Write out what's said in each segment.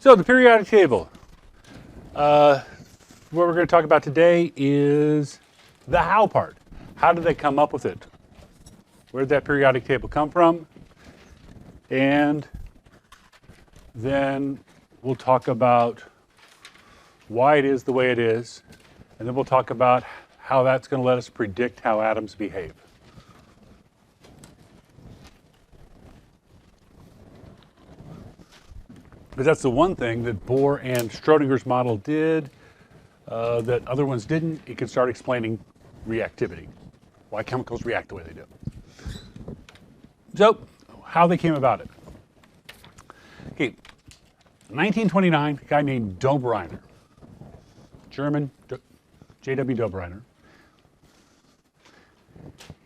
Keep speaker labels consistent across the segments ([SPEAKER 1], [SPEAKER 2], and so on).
[SPEAKER 1] So the periodic table. What we're going to talk about today is the how part. How did they come up with it? Where did that periodic table come from? And then we'll talk about why it is the way it is. And then we'll talk about how that's going to let us predict how atoms behave. Because that's the one thing that Bohr and Schrodinger's model did that other ones didn't. It could start explaining reactivity, why chemicals react the way they do. So, how they came about it. Okay, 1929, a guy named Dobereiner, German, J.W. Dobereiner.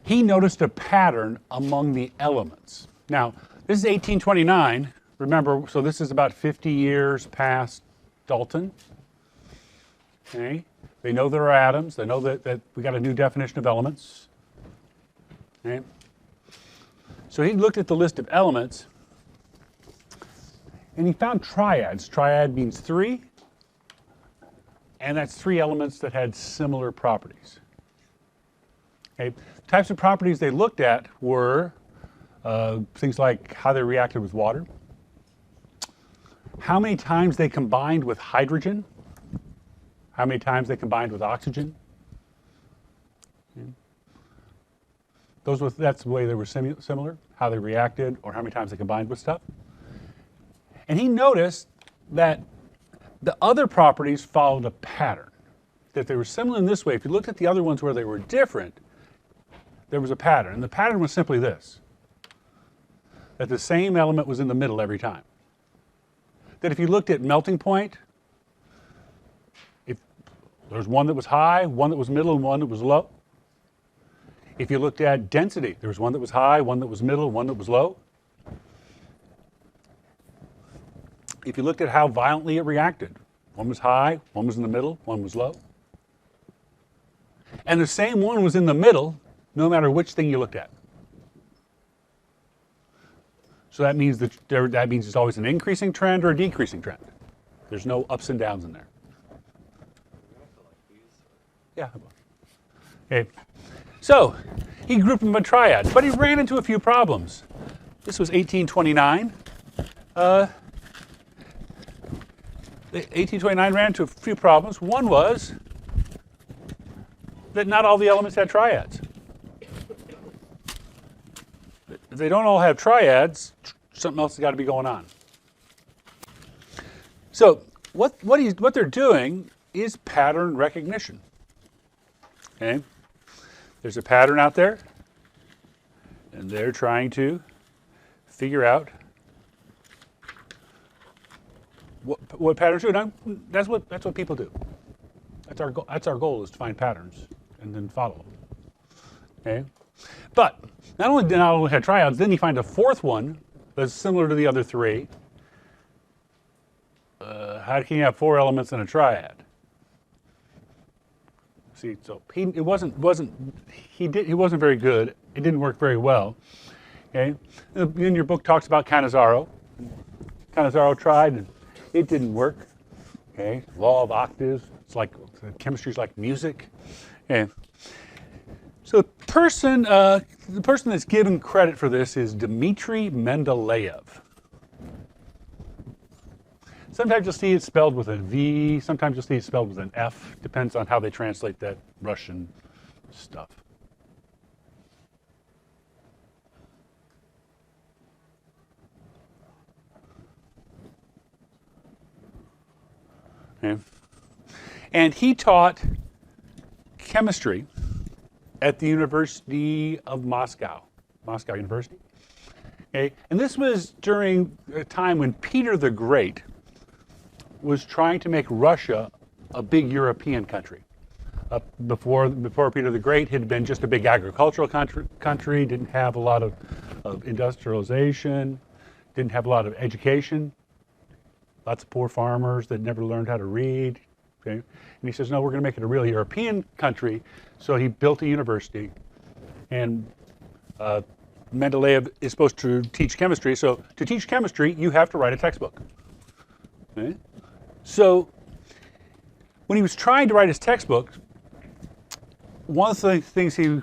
[SPEAKER 1] He noticed a pattern among the elements. Now, this is 1829. Remember, so this is about 50 years past Dalton. Okay, they know there are atoms. They know that we got a new definition of elements. Okay, so he looked at the list of elements, and he found triads. Triad means three, and that's three elements that had similar properties. Okay, types of properties they looked at were things like how they reacted with water, how many times they combined with hydrogen, how many times they combined with oxygen. That's the way they were similar, how they reacted or how many times they combined with stuff. And he noticed that the other properties followed a pattern, that they were similar in this way. If you looked at the other ones where they were different, there was a pattern. And the pattern was simply this, that the same element was in the middle every time. That if you looked at melting point, if there was one that was high, one that was middle, and one that was low. If you looked at density, there was one that was high, one that was middle, one that was low. If you looked at how violently it reacted, one was high, one was in the middle, one was low. And the same one was in the middle, no matter which thing you looked at. So that means it's always an increasing trend or a decreasing trend. There's no ups and downs in there. Yeah. Okay. So he grouped them by triads, but he ran into a few problems. This was 1829. 1829 ran into a few problems. One was that not all the elements had triads. If they don't all have triads, something else has got to be going on. So what they're doing is pattern recognition. Okay, there's a pattern out there, and they're trying to figure out what patterns do. Now, that's what people do. That's our goal. That's our goal, is to find patterns and then follow them. Okay. But not only had triads, then you find a fourth one that's similar to the other three. How can you have four elements in a triad? See, so he wasn't very good. It didn't work very well. Okay, then your book talks about Cannizzaro. Cannizzaro tried, and it didn't work. Okay, law of octaves. It's like chemistry's like music. Okay. So the person that's given credit for this is Dmitry Mendeleev. Sometimes you'll see it spelled with a V, sometimes you'll see it spelled with an F. Depends on how they translate that Russian stuff. Okay. And he taught chemistry at the University of Moscow University. Okay, and this was during a time when Peter the Great was trying to make Russia a big European country. Before Peter the Great, it had been just a big agricultural country, didn't have a lot of industrialization, didn't have a lot of education, lots of poor farmers that never learned how to read. Okay? And he says, no, we're going to make it a real European country. So he built a university, and Mendeleev is supposed to teach chemistry. So to teach chemistry, you have to write a textbook. Okay? So when he was trying to write his textbook, one of the things he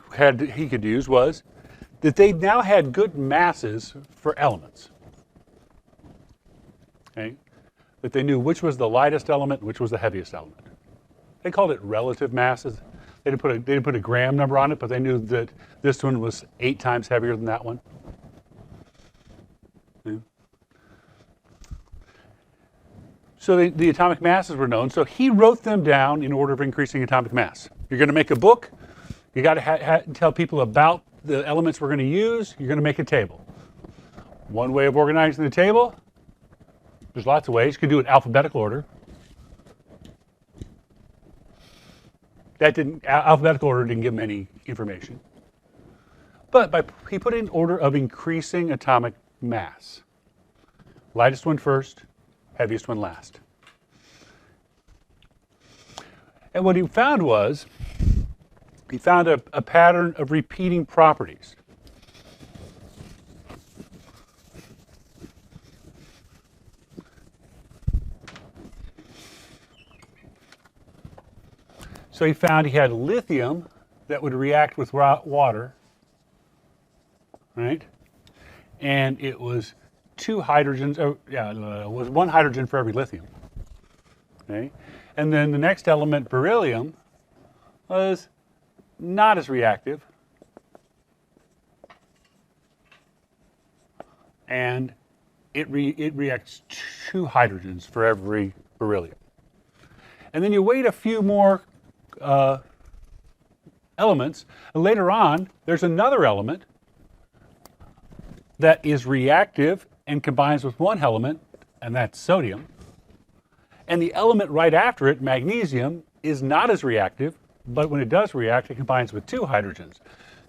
[SPEAKER 1] could use was that they now had good masses for elements. Okay? That they knew which was the lightest element, which was the heaviest element. They called it relative masses. They didn't put a gram number on it, but they knew that this one was 8 times heavier than that one. Okay? So the atomic masses were known, so he wrote them down in order of increasing atomic mass. You're going to make a book, you got to tell people about the elements we're going to use, you're going to make a table. One way of organizing the table, there's lots of ways. You could do it in alphabetical order. Alphabetical order didn't give him any information. But he put it in order of increasing atomic mass. Lightest one first, heaviest one last. And what he found was, he found a pattern of repeating properties. So he found he had lithium that would react with water, right? And it was 2 hydrogens, it was 1 hydrogen for every lithium, okay? And then the next element, beryllium, was not as reactive, and it reacts 2 hydrogens for every beryllium. And then you wait a few more elements, and later on, there's another element that is reactive and combines with 1 element, and that's sodium. And the element right after it, magnesium, is not as reactive, but when it does react, it combines with 2 hydrogens.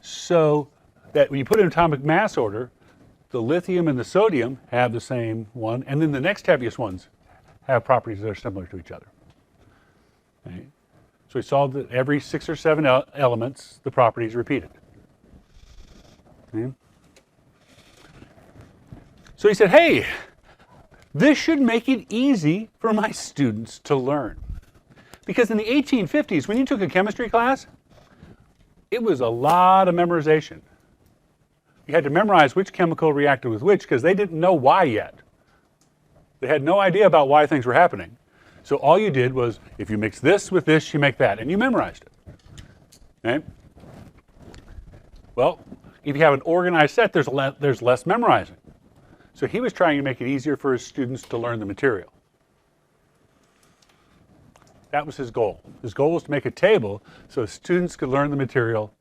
[SPEAKER 1] So that when you put it in atomic mass order, the lithium and the sodium have the same one, and then the next heaviest ones have properties that are similar to each other. Okay. So he saw that every 6 or 7 elements, the properties repeated. Okay. So he said, hey, this should make it easy for my students to learn. Because in the 1850s, when you took a chemistry class, it was a lot of memorization. You had to memorize which chemical reacted with which because they didn't know why yet. They had no idea about why things were happening. So all you did was, if you mix this with this, you make that, and you memorized it. Okay? Well, if you have an organized set, there's less memorizing. So he was trying to make it easier for his students to learn the material. That was his goal. His goal was to make a table so students could learn the material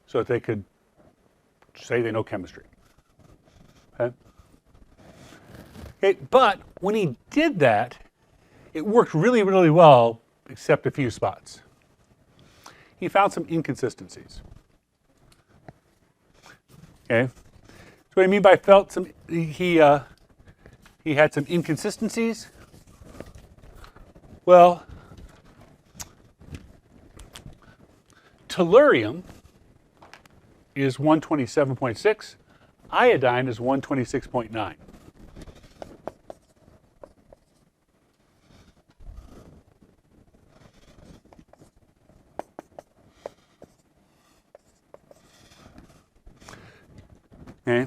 [SPEAKER 1] so that they could say they know chemistry. Okay? Okay, but when he did that, it worked really, really well, except a few spots. He found some inconsistencies. Okay? So what I mean by he had some inconsistencies. Well, tellurium is 127.6, iodine is 126.9. Okay.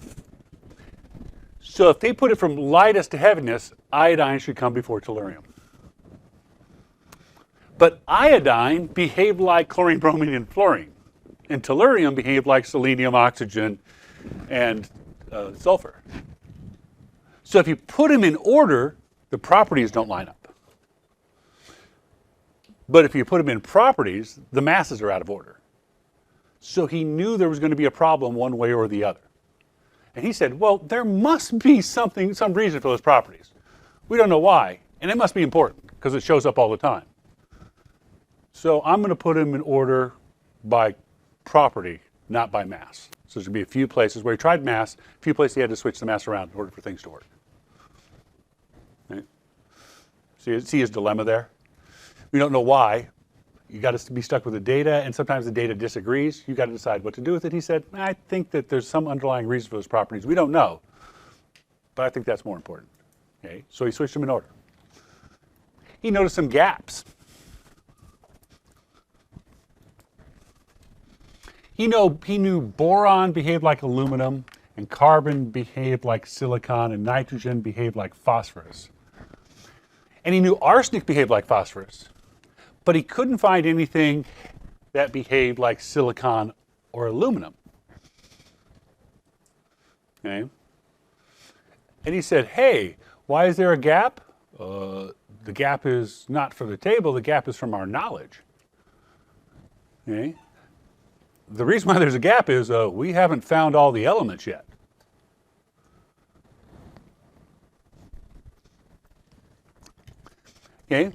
[SPEAKER 1] So if they put it from lightest to heaviness, iodine should come before tellurium. But iodine behaved like chlorine, bromine, and fluorine. And tellurium behaved like selenium, oxygen, and sulfur. So if you put them in order, the properties don't line up. But if you put them in properties, the masses are out of order. So he knew there was going to be a problem one way or the other. And he said, well, there must be some reason for those properties. We don't know why, and it must be important because it shows up all the time. So I'm going to put them in order by property, not by mass. So there's going to be a few places where he tried mass, a few places he had to switch the mass around in order for things to work. Okay. See his dilemma there? We don't know why. You got to be stuck with the data, and sometimes the data disagrees. You got to decide what to do with it. He said, I think that there's some underlying reason for those properties. We don't know, but I think that's more important. Okay, so he switched them in order. He noticed some gaps. He knew boron behaved like aluminum, and carbon behaved like silicon, and nitrogen behaved like phosphorus. And he knew arsenic behaved like phosphorus, but he couldn't find anything that behaved like silicon or aluminum. Okay? And he said, hey, why is there a gap? The gap is not for the table, the gap is from our knowledge. Okay? The reason why there's a gap is we haven't found all the elements yet. Okay?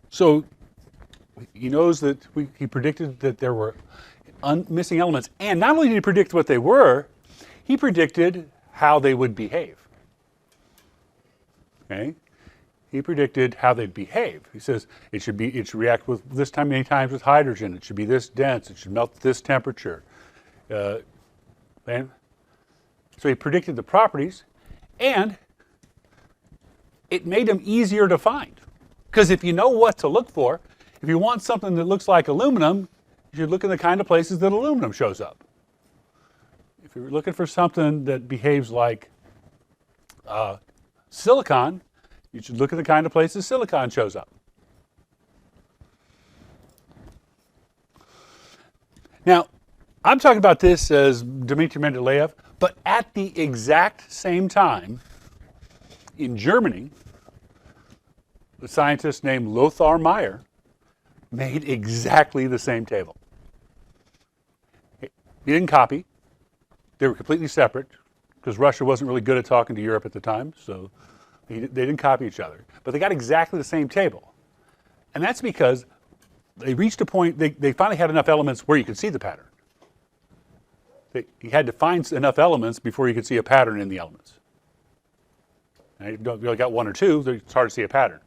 [SPEAKER 1] So he knows that he predicted that there were missing elements. And not only did he predict what they were, he predicted how they would behave. Okay? He predicted how they'd behave. He says it should react with this time many times with hydrogen. It should be this dense. It should melt at this temperature. And so he predicted the properties, and it made them easier to find. Because if you know what to look for, if you want something that looks like aluminum, you should look in the kind of places that aluminum shows up. If you're looking for something that behaves like silicon, you should look at the kind of places silicon shows up. Now, I'm talking about this as Dmitry Mendeleev, but at the exact same time, in Germany, a scientist named Lothar Meyer made exactly the same table. He didn't copy. They were completely separate because Russia wasn't really good at talking to Europe at the time, so they didn't copy each other. But they got exactly the same table. And that's because they reached a point, they finally had enough elements where you could see the pattern. You had to find enough elements before you could see a pattern in the elements. Now, if you only got one or two, it's hard to see a pattern.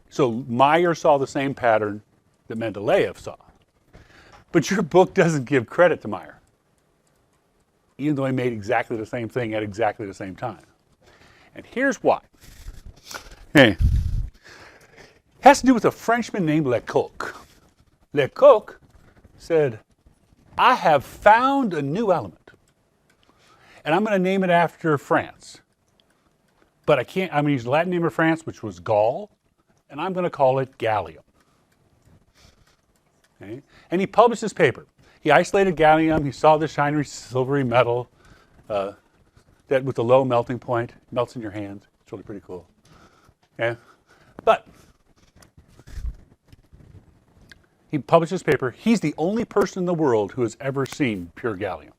[SPEAKER 1] So Meyer saw the same pattern that Mendeleev saw. But your book doesn't give credit to Meyer, even though he made exactly the same thing at exactly the same time. And here's why. Hey. It has to do with a Frenchman named Lecoq. Lecoq said, I have found a new element, and I'm going to name it after France. But I'm going to use the Latin name of France, which was Gaul, and I'm going to call it gallium. Okay? And he published this paper. He isolated gallium. He saw the shiny silvery metal that with a low melting point melts in your hands. It's really pretty cool. Okay? But he published this paper. He's the only person in the world who has ever seen pure gallium.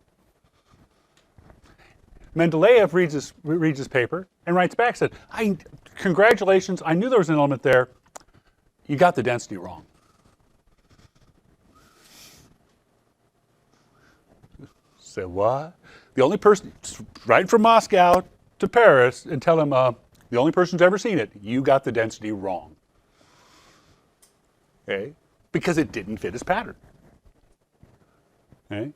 [SPEAKER 1] Mendeleev reads this paper and writes back, said, congratulations, I knew there was an element there. You got the density wrong. Say what? The only person, right from Moscow to Paris, and tell him, the only person who's ever seen it, you got the density wrong. Okay? Because it didn't fit his pattern. Okay?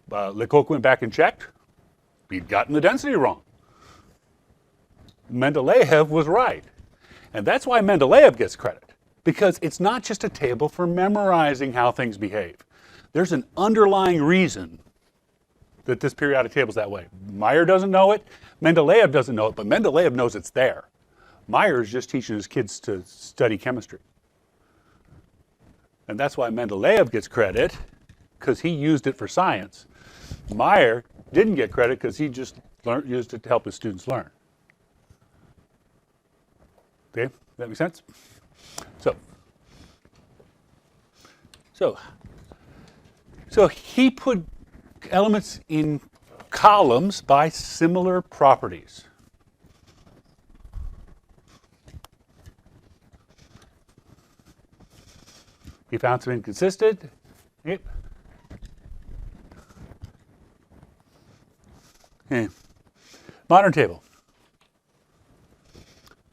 [SPEAKER 1] Lecoq went back and checked. He'd gotten the density wrong. Mendeleev was right. And that's why Mendeleev gets credit. Because it's not just a table for memorizing how things behave. There's an underlying reason that this periodic table is that way. Meyer doesn't know it. Mendeleev doesn't know it, but Mendeleev knows it's there. Meyer is just teaching his kids to study chemistry. And that's why Mendeleev gets credit, because he used it for science. Meyer didn't get credit because he just used it to help his students learn. Okay, does that make sense? So he put elements in columns by similar properties. He found some inconsistent. Yep. Okay. Modern table.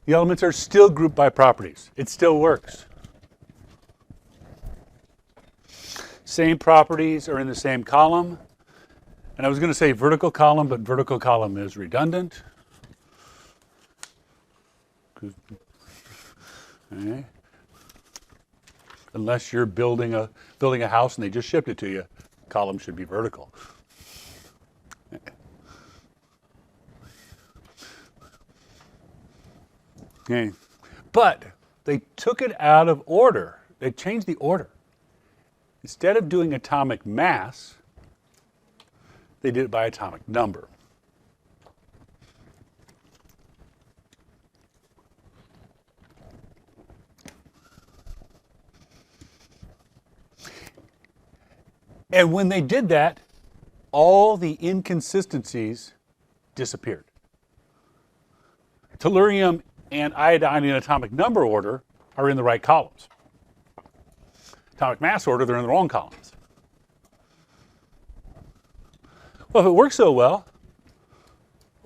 [SPEAKER 1] The elements are still grouped by properties. It still works. Same properties are in the same column. And I was going to say vertical column, but vertical column is redundant. Okay. Unless you're building a house and they just shipped it to you, column should be vertical. Okay. But they took it out of order. They changed the order. Instead of doing atomic mass, they did it by atomic number. And when they did that, all the inconsistencies disappeared. Tellurium and iodine in atomic number order are in the right columns. Atomic mass order, they're in the wrong columns. Well, if it works so well,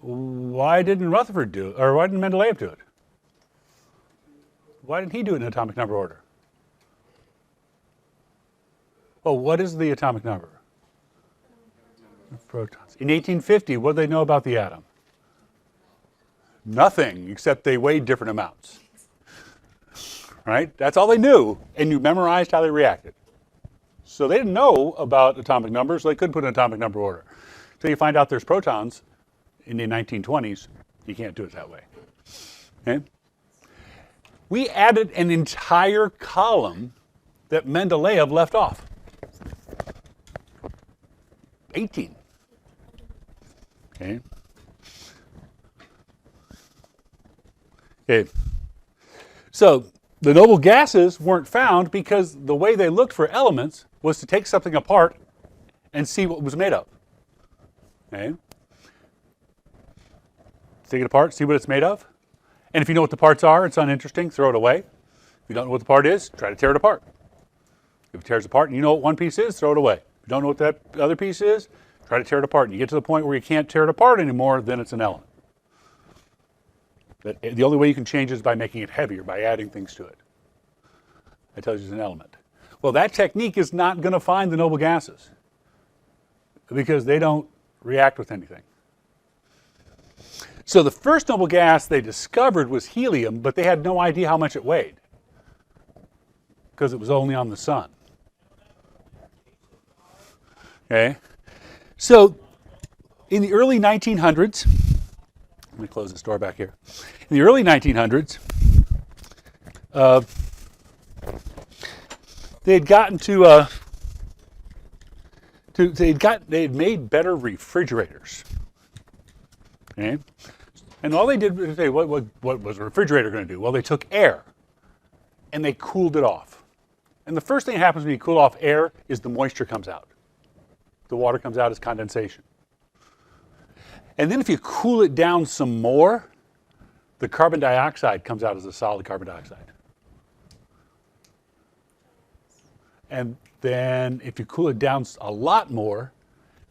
[SPEAKER 1] why didn't Rutherford do it? Or why didn't Mendeleev do it? Why didn't he do it in atomic number order? Well, what is the atomic number? Protons. In 1850, what did they know about the atom? Nothing, except they weighed different amounts. Right? That's all they knew, and you memorized how they reacted. So they didn't know about atomic numbers, so they couldn't put an atomic number order. So you find out there's protons in the 1920s, you can't do it that way. Okay? We added an entire column that Mendeleev left off. 18. Okay. Okay. So the noble gases weren't found because the way they looked for elements was to take something apart and see what it was made of. Okay. Take it apart, see what it's made of. And if you know what the parts are, it's uninteresting, throw it away. If you don't know what the part is, try to tear it apart. If it tears apart and you know what one piece is, throw it away. If you don't know what that other piece is, try to tear it apart. And you get to the point where you can't tear it apart anymore, then it's an element. The only way you can change it is by making it heavier, by adding things to it. That tells you it's an element. Well, that technique is not going to find the noble gases because they don't react with anything. So the first noble gas they discovered was helium, but they had no idea how much it weighed because it was only on the sun. Okay? So in the early 1900s, let me close this door back here. In the early 1900s, they had gotten they had made better refrigerators. Okay? And all they did was say, what was a refrigerator going to do? Well, they took air and they cooled it off. And the first thing that happens when you cool off air is the moisture comes out. The water comes out as condensation. And then if you cool it down some more, the carbon dioxide comes out as a solid carbon dioxide. And then if you cool it down a lot more,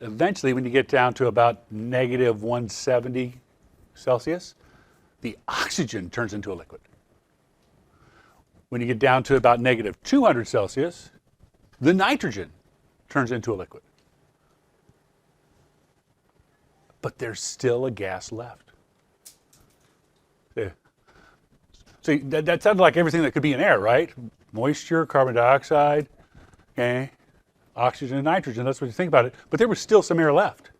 [SPEAKER 1] eventually when you get down to about negative 170 Celsius, the oxygen turns into a liquid. When you get down to about negative 200 Celsius, the nitrogen turns into a liquid. But there's still a gas left. Yeah. See, that sounded like everything that could be in air, right? Moisture, carbon dioxide, okay, oxygen and nitrogen, that's what you think about it. But there was still some air left.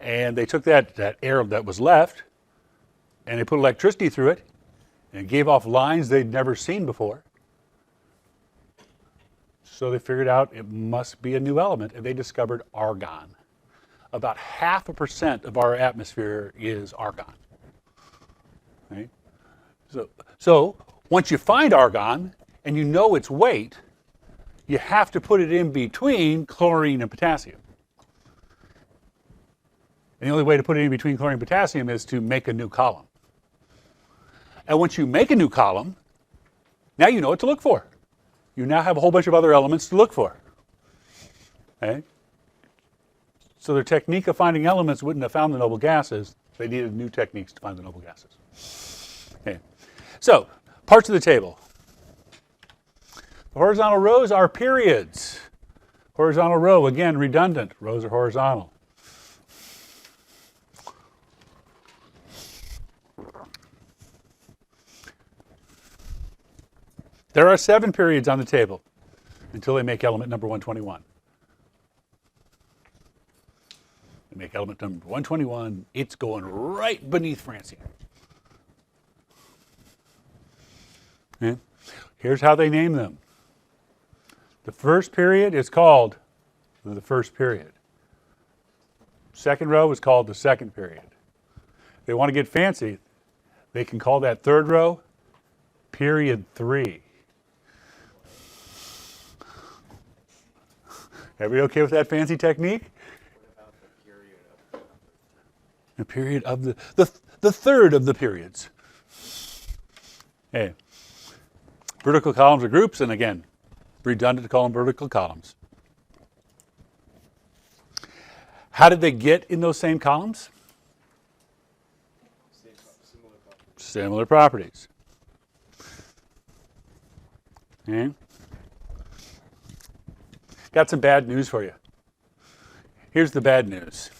[SPEAKER 1] And they took that air that was left and they put electricity through it and it gave off lines they'd never seen before. So they figured out it must be a new element and they discovered argon. About 0.5% of our atmosphere is argon. Right? So once you find argon and you know its weight, you have to put it in between chlorine and potassium. And the only way to put it in between chlorine and potassium is to make a new column. And once you make a new column, now you know what to look for. You now have a whole bunch of other elements to look for. Okay? So their technique of finding elements wouldn't have found the noble gases. They needed new techniques to find the noble gases. Okay. So, parts of the table. The horizontal rows are periods. Horizontal row, again, redundant. Rows are horizontal. There are 7 periods on the table until they make element number 121. They make element number 121. It's going right beneath Francine. Okay. Here's how they name them. The first period is called the first period. Second row is called the second period. If they want to get fancy, they can call that third row period 3. Everybody okay with that fancy technique?
[SPEAKER 2] What about the period of
[SPEAKER 1] The period of the third of the periods. Okay. Vertical columns are groups, and again, redundant to call them vertical columns. How did they get in those same columns? Similar properties. Okay. Got some bad news for you. Here's the bad news.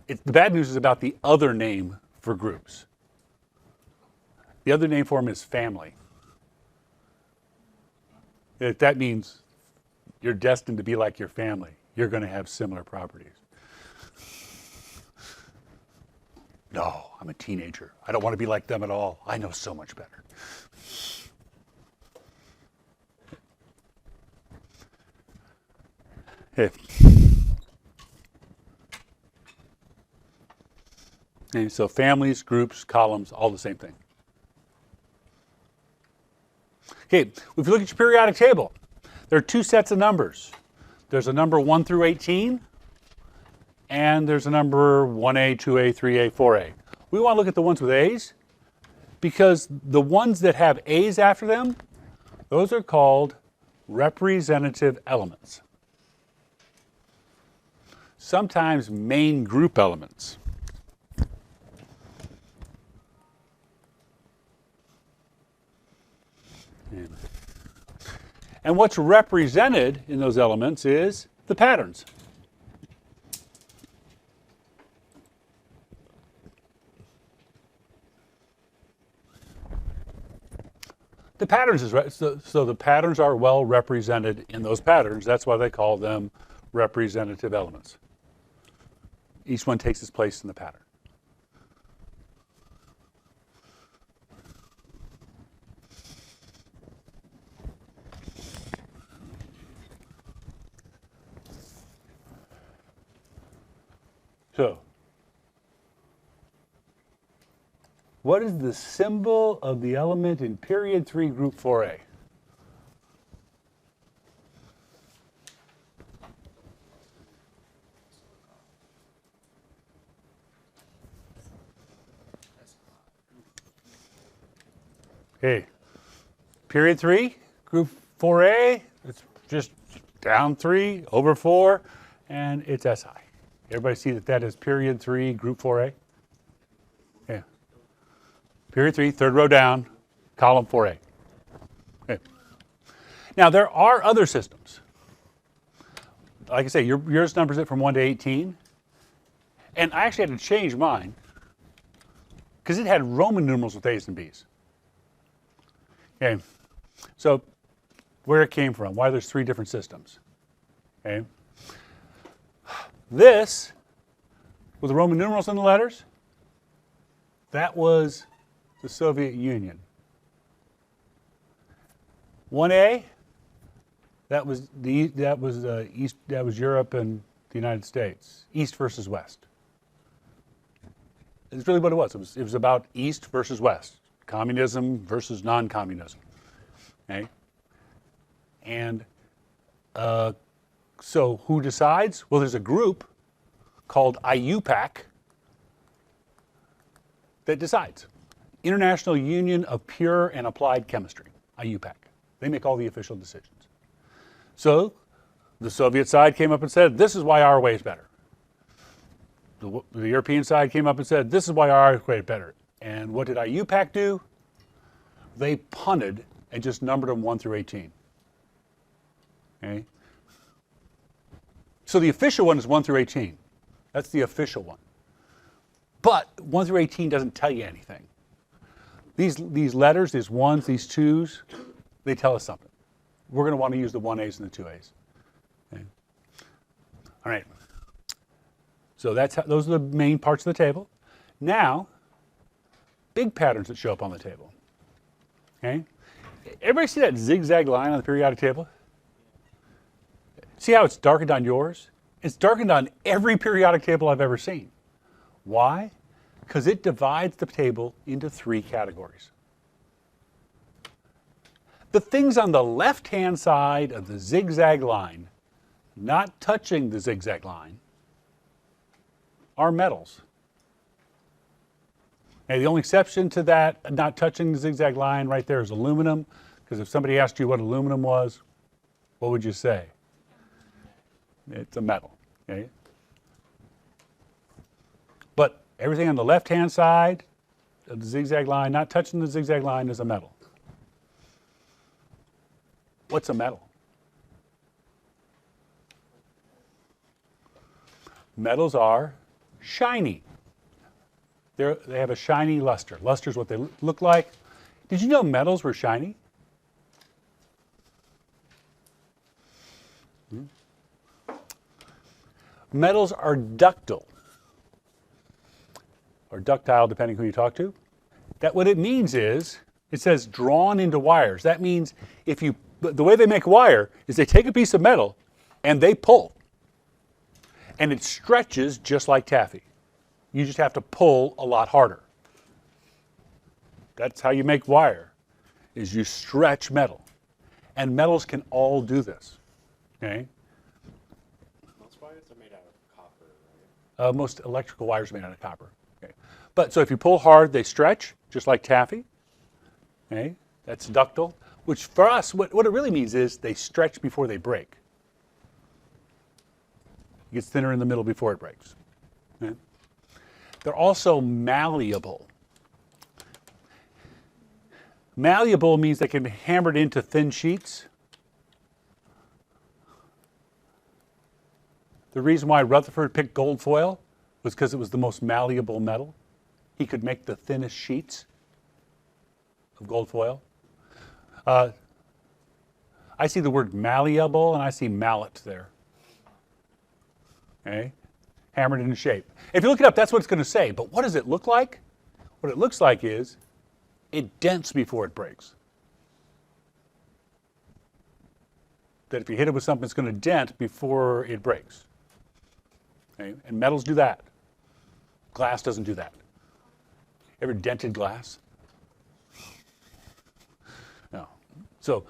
[SPEAKER 1] The bad news is about the other name for groups. The other name for them is family. That means you're destined to be like your family. You're going to have similar properties. No, I'm a teenager. I don't want to be like them at all. I know so much better. Okay. Okay, so families, groups, columns, all the same thing. Okay, if you look at your periodic table, there are 2 sets of numbers. There's a number 1 through 18, and there's a number 1A, 2A, 3A, 4A. We want to look at the ones with A's because the ones that have A's after them, those are called representative elements. Sometimes main group elements. And what's represented in those elements is the patterns. The patterns is right. So the patterns are well represented in those patterns. That's why they call them representative elements. Each one takes its place in the pattern. So, what is the symbol of the element in period 3, group 4A? Okay, period 3, group 4A, it's just down 3, over 4, and it's SI. Everybody see that is period 3, group 4A? Yeah. Period 3, third row down, column 4A. Okay. Now, there are other systems. Like I say, yours numbers it from 1 to 18. And I actually had to change mine because it had Roman numerals with A's and B's. Okay. So, where it came from, why there's 3 different systems. Okay. This, with the Roman numerals in the letters, that was the Soviet Union. 1A, that was Europe and the United States, East versus West. It's really what it was. It was about East versus West, communism versus non-communism. Okay, and so who decides? Well, there's a group called IUPAC that decides. International Union of Pure and Applied Chemistry, IUPAC. They make all the official decisions. So the Soviet side came up and said, this is why our way is better. The European side came up and said, this is why our way is better. And what did IUPAC do? They punted and just numbered them 1 through 18. Okay? So the official one is 1 through 18. That's the official one. But 1 through 18 doesn't tell you anything. These letters, these 1s, these 2s, they tell us something. We're going to want to use the 1As and the 2As. Okay. All right. So those are the main parts of the table. Now, big patterns that show up on the table. Okay. Everybody see that zigzag line on the periodic table? See how it's darkened on yours? It's darkened on every periodic table I've ever seen. Why? Because it divides the table into 3 categories. The things on the left-hand side of the zigzag line, not touching the zigzag line, are metals. And the only exception to that, not touching the zigzag line right there, is aluminum. Because if somebody asked you what aluminum was, what would you say? It's a metal. Okay? But everything on the left-hand side of the zigzag line, not touching the zigzag line, is a metal. What's a metal? Metals are shiny. They have a shiny luster. Luster is what they look like. Did you know metals were shiny? Metals are ductile, or ductile depending who you talk to. That what it means is, it says drawn into wires. That means the way they make wire is they take a piece of metal and they pull. And it stretches just like taffy. You just have to pull a lot harder. That's how you make wire, is you stretch metal. And metals can all do this. Okay?
[SPEAKER 2] Most wires are made out of copper, right?
[SPEAKER 1] Most electrical wires are made out of copper. Okay. But so if you pull hard, they stretch, just like taffy. Okay? That's ductile, which for us, what it really means is they stretch before they break. It gets thinner in the middle before it breaks. Okay? They're also malleable. Malleable means they can be hammered into thin sheets. The reason why Rutherford picked gold foil was because it was the most malleable metal. He could make the thinnest sheets of gold foil. I see the word malleable and I see mallet there. Okay? Hammered into shape. If you look it up, that's what it's going to say. But what does it look like? What it looks like is it dents before it breaks. That if you hit it with something, it's going to dent before it breaks. Okay? And metals do that. Glass doesn't do that. Ever dented glass? No. So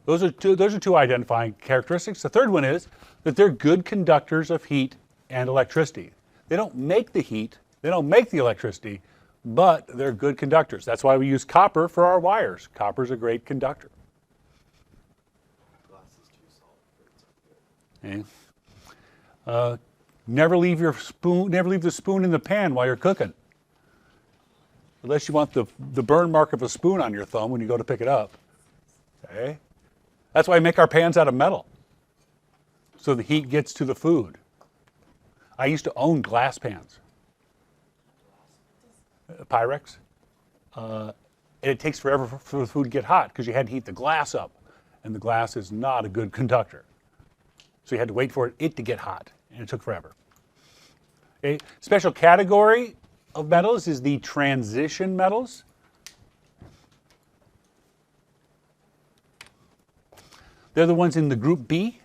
[SPEAKER 1] those are two identifying characteristics. The third one is that they're good conductors of heat and electricity. They don't make the heat, they don't make the electricity, but they're good conductors. That's why we use copper for our wires. Copper's a great conductor.
[SPEAKER 2] Glass is too solid for it to be
[SPEAKER 1] Okay. Never leave the spoon in the pan while you're cooking. Unless you want the burn mark of a spoon on your thumb when you go to pick it up. Okay? That's why we make our pans out of metal. So the heat gets to the food. I used to own glass pans. Pyrex. And it takes forever for the food to get hot because you had to heat the glass up. And the glass is not a good conductor. So you had to wait for it to get hot. And it took forever. Okay. Special category of metals is the transition metals. They're the ones in the group B.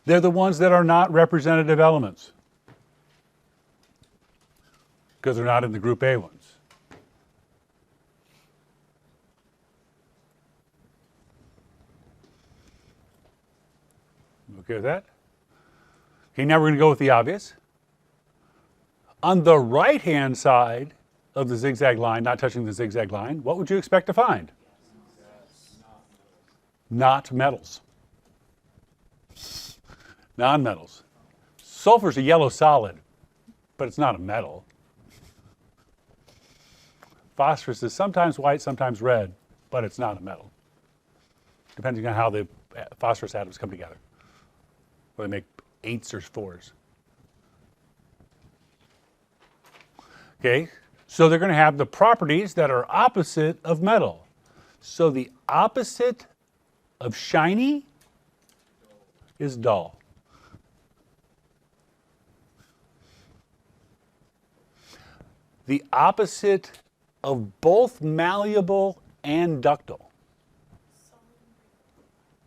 [SPEAKER 1] They're the ones that are not representative elements because they're not in the group A ones. Okay with that? Okay, now we're going to go with the obvious. On the right-hand side of the zigzag line, not touching the zigzag line, what would you expect to find? Not metals. Non-metals. Sulfur's a yellow solid, but it's not a metal. Phosphorus is sometimes white, sometimes red, but it's not a metal. Depending on how the phosphorus atoms come together. Whether they make 8s or 4s. Okay, So they're going to have the properties that are opposite of metal. So the opposite of shiny is dull. The opposite of both malleable and ductile.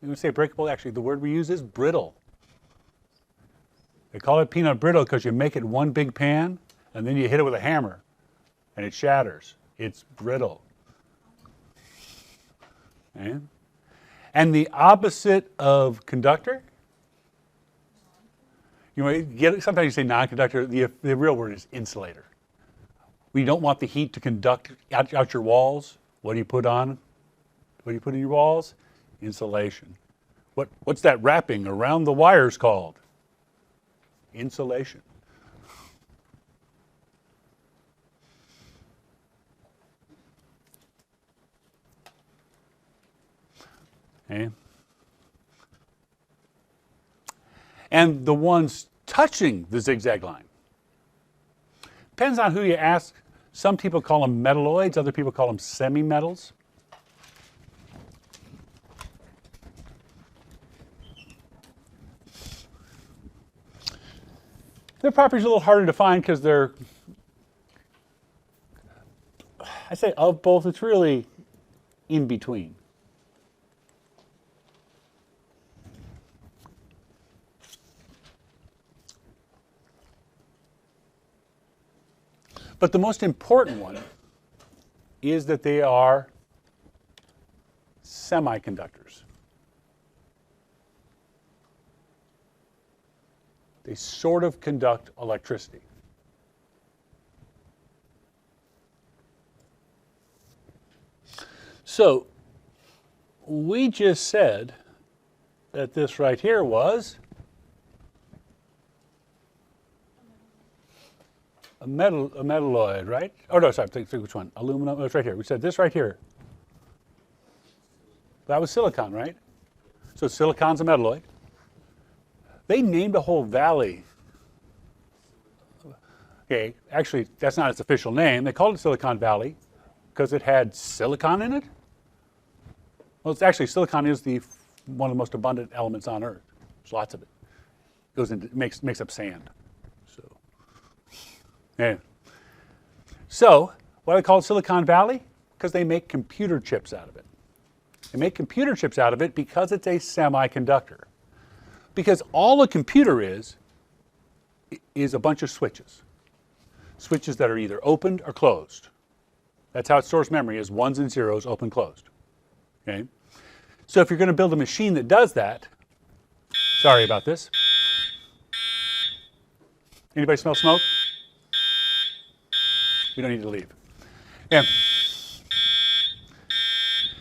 [SPEAKER 1] You would say breakable, actually the word we use is brittle. They call it peanut brittle because you make it one big pan and then you hit it with a hammer and it shatters. It's brittle. Okay? And the opposite of conductor, sometimes you say non-conductor, the real word is insulator. We don't want the heat to conduct out your walls. What do you put on? What do you put in your walls? Insulation. What's that wrapping around the wires called? Insulation. Okay. And the ones touching the zigzag line. Depends on who you ask. Some people call them metalloids, other people call them semi-metals. Their properties are a little harder to find because they're, I say of both, it's really in between. But the most important one is that they are semiconductors. They sort of conduct electricity. So we just said that this right here was a metalloid, right? Oh no, sorry, think which one? Aluminum. Oh, it's right here. We said this right here. That was silicon, right? So silicon's a metalloid. They named a whole valley. Okay, actually, that's not its official name. They called it Silicon Valley because it had silicon in it. Well, it's actually silicon is one of the most abundant elements on Earth. There's lots of it. Goes into makes up sand. Yeah. So, why do they call it Silicon Valley? Because they make computer chips out of it. They make computer chips out of it because it's a semiconductor. Because all a computer is a bunch of switches. Switches that are either opened or closed. That's how it stores memory, is ones and zeros, open, closed. Okay? So if you're going to build a machine that does that, sorry about this. Anybody smell smoke? We don't need to leave. Yeah.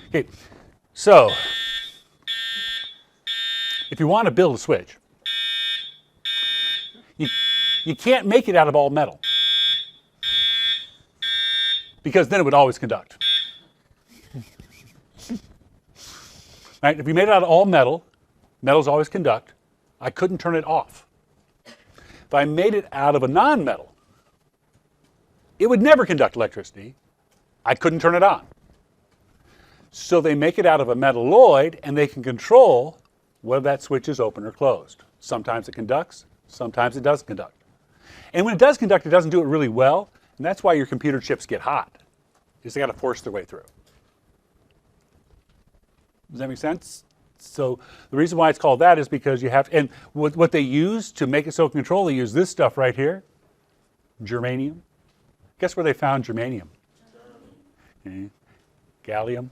[SPEAKER 1] Okay, so if you want to build a switch, you can't make it out of all metal because then it would always conduct. Right? If you made it out of all metal, metals always conduct. I couldn't turn it off. If I made it out of a non-metal, it would never conduct electricity. I couldn't turn it on. So they make it out of a metalloid and they can control whether that switch is open or closed. Sometimes it conducts, sometimes it doesn't conduct. And when it does conduct, it doesn't do it really well, and that's why your computer chips get hot, because they got to force their way through. Does that make sense? So the reason why it's called that is because you have, and what they use to make it so control, they use this stuff right here, germanium. Guess where they found germanium? Okay. Gallium.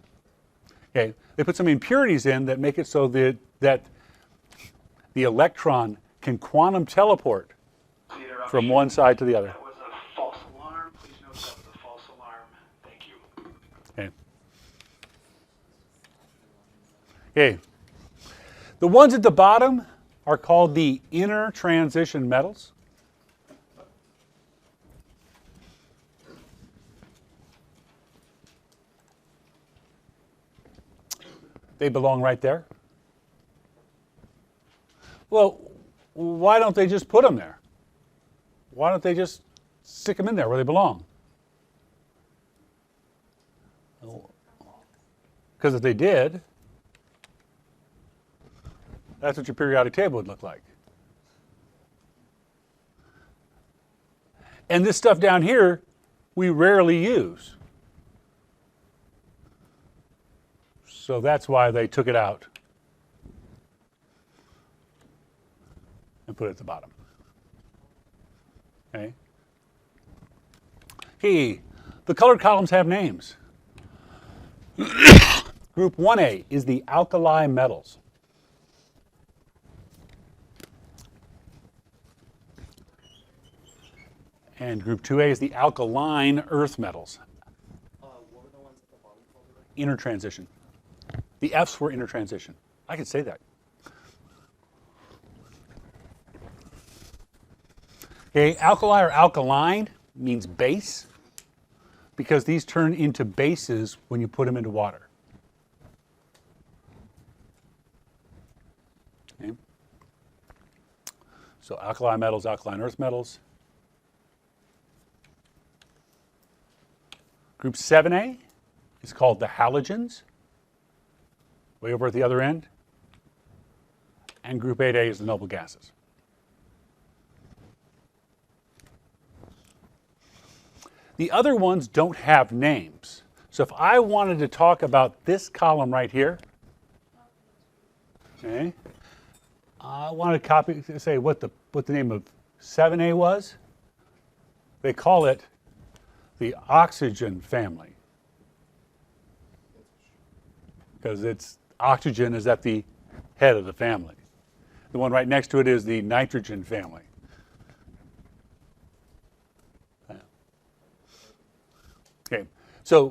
[SPEAKER 1] Okay. They put some impurities in that make it so that the electron can quantum teleport from one side to the other.
[SPEAKER 3] That was a false alarm. Please note that was a false alarm. Thank you.
[SPEAKER 1] Okay. Okay. The ones at the bottom are called the inner transition metals. They belong right there. Well, why don't they just put them there? Why don't they just stick them in there where they belong? Because if they did, that's what your periodic table would look like. And this stuff down here, we rarely use. So that's why they took it out and put it at the bottom. Okay. Hey, the colored columns have names. Group 1A is the alkali metals. And group 2A is the alkaline earth metals.
[SPEAKER 2] What were the ones at the bottom called again?
[SPEAKER 1] Intertransition. The F's were intertransition. I could say that. Okay, alkali or alkaline means base because these turn into bases when you put them into water. Okay. So alkali metals, alkaline earth metals. Group 7A is called the halogens, way over at the other end. And group 8A is the noble gases. The other ones don't have names. So if I wanted to talk about this column right here, okay, I want to copy, say what the name of 7A was. They call it the oxygen family because it's oxygen is at the head of the family. The one right next to it is the nitrogen family. Okay, so